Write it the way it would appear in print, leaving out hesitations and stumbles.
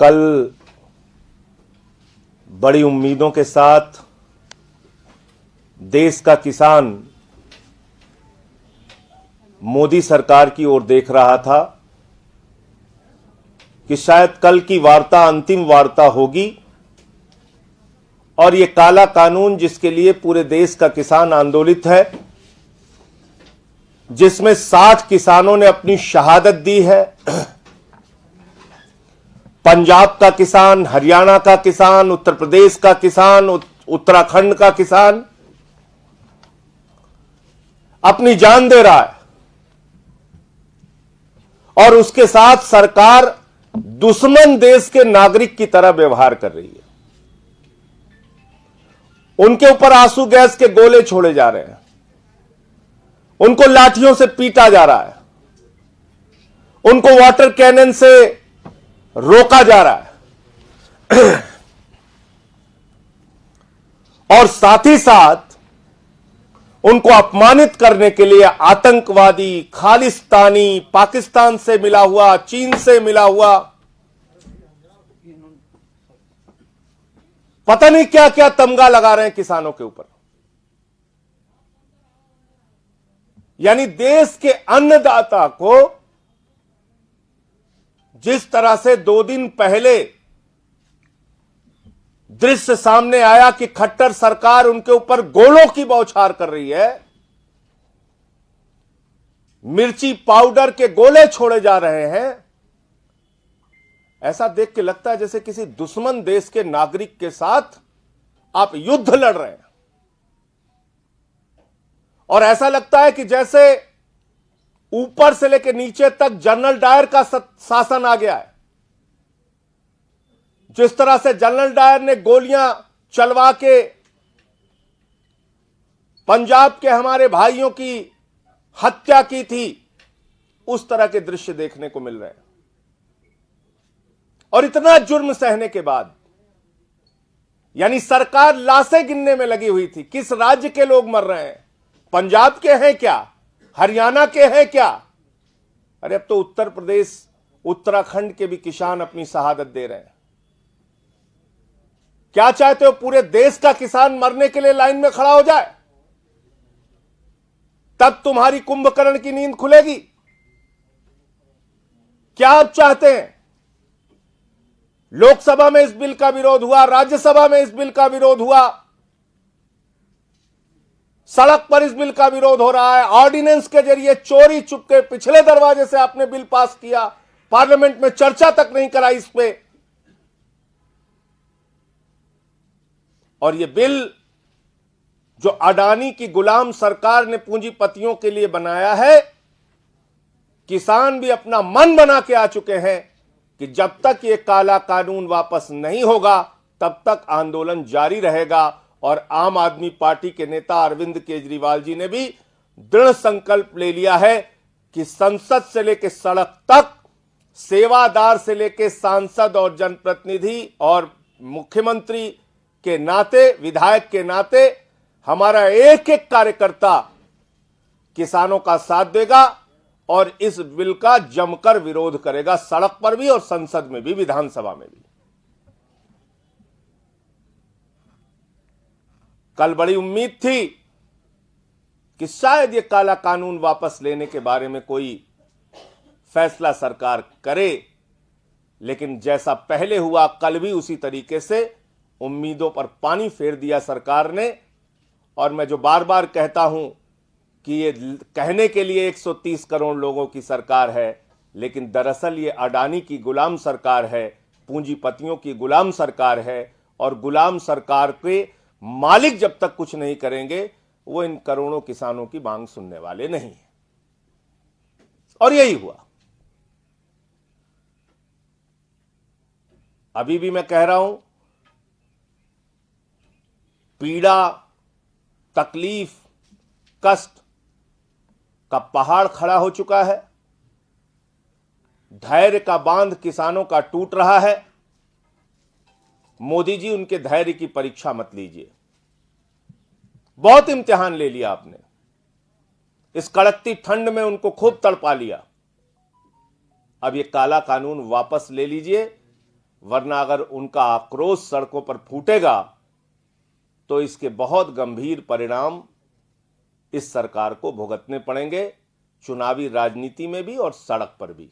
कल बड़ी उम्मीदों के साथ देश का किसान मोदी सरकार की ओर देख रहा था कि शायद कल की वार्ता अंतिम वार्ता होगी और ये काला कानून जिसके लिए पूरे देश का किसान आंदोलित है, जिसमें 60 किसानों ने अपनी शहादत दी है, पंजाब का किसान, हरियाणा का किसान, उत्तर प्रदेश का किसान, उत्तराखंड का किसान अपनी जान दे रहा है और उसके साथ सरकार दुश्मन देश के नागरिक की तरह व्यवहार कर रही है। उनके ऊपर आंसू गैस के गोले छोड़े जा रहे हैं, उनको लाठियों से पीटा जा रहा है, उनको वाटर कैनन से रोका जा रहा है और साथ ही साथ उनको अपमानित करने के लिए आतंकवादी, खालिस्तानी, पाकिस्तान से मिला हुआ, चीन से मिला हुआ, पता नहीं क्या क्या तमगा लगा रहे हैं किसानों के ऊपर। यानी देश के अन्नदाता को जिस तरह से 2 दिन पहले दृश्य सामने आया कि खट्टर सरकार उनके ऊपर गोलों की बौछार कर रही है, मिर्ची पाउडर के गोले छोड़े जा रहे हैं, ऐसा देख के लगता है जैसे किसी दुश्मन देश के नागरिक के साथ आप युद्ध लड़ रहे हैं। और ऐसा लगता है कि जैसे ऊपर से लेकर नीचे तक जनरल डायर का शासन आ गया है। जिस तरह से जनरल डायर ने गोलियां चलवा के पंजाब के हमारे भाइयों की हत्या की थी, उस तरह के दृश्य देखने को मिल रहे हैं। और इतना जुर्म सहने के बाद, यानी सरकार लाशें गिनने में लगी हुई थी, किस राज्य के लोग मर रहे हैं, पंजाब के हैं क्या, हरियाणा के हैं क्या? अरे अब तो उत्तर प्रदेश, उत्तराखंड के भी किसान अपनी शहादत दे रहे हैं। क्या चाहते हो पूरे देश का किसान मरने के लिए लाइन में खड़ा हो जाए? तब तुम्हारी कुंभकर्ण की नींद खुलेगी? क्या आप चाहते हैं? लोकसभा में इस बिल का विरोध हुआ, राज्यसभा में इस बिल का विरोध हुआ, सड़क पर इस बिल का विरोध हो रहा है, ऑर्डिनेंस के जरिए चोरी चुपके पिछले दरवाजे से आपने बिल पास किया, पार्लियामेंट में चर्चा तक नहीं कराई इस पे। और यह बिल जो अडानी की गुलाम सरकार ने पूंजीपतियों के लिए बनाया है, किसान भी अपना मन बना के आ चुके हैं कि जब तक यह काला कानून वापस नहीं होगा तब तक आंदोलन जारी रहेगा। और आम आदमी पार्टी के नेता अरविंद केजरीवाल जी ने भी दृढ़ संकल्प ले लिया है कि संसद से लेकर सड़क तक, सेवादार से लेकर सांसद और जनप्रतिनिधि और मुख्यमंत्री के नाते, विधायक के नाते, हमारा एक एक कार्यकर्ता किसानों का साथ देगा और इस बिल का जमकर विरोध करेगा, सड़क पर भी और संसद में भी, विधानसभा में भी। कल बड़ी उम्मीद थी कि शायद ये काला कानून वापस लेने के बारे में कोई फैसला सरकार करे, लेकिन जैसा पहले हुआ कल भी उसी तरीके से उम्मीदों पर पानी फेर दिया सरकार ने। और मैं जो बार बार कहता हूं कि ये कहने के लिए 130 करोड़ लोगों की सरकार है, लेकिन दरअसल ये अडानी की गुलाम सरकार है, पूंजीपतियों की गुलाम सरकार है। और गुलाम सरकार के मालिक जब तक कुछ नहीं करेंगे, वो इन करोड़ों किसानों की मांग सुनने वाले नहीं है। और यही हुआ। अभी भी मैं कह रहा हूं, पीड़ा, तकलीफ, कष्ट का पहाड़ खड़ा हो चुका है। धैर्य का बांध किसानों का टूट रहा है। मोदी जी, उनके धैर्य की परीक्षा मत लीजिए। बहुत इम्तिहान ले लिया आपने। इस कड़कती ठंड में उनको खूब तड़पा लिया। अब ये काला कानून वापस ले लीजिए वरना अगर उनका आक्रोश सड़कों पर फूटेगा तो इसके बहुत गंभीर परिणाम इस सरकार को भुगतने पड़ेंगे, चुनावी राजनीति में भी और सड़क पर भी।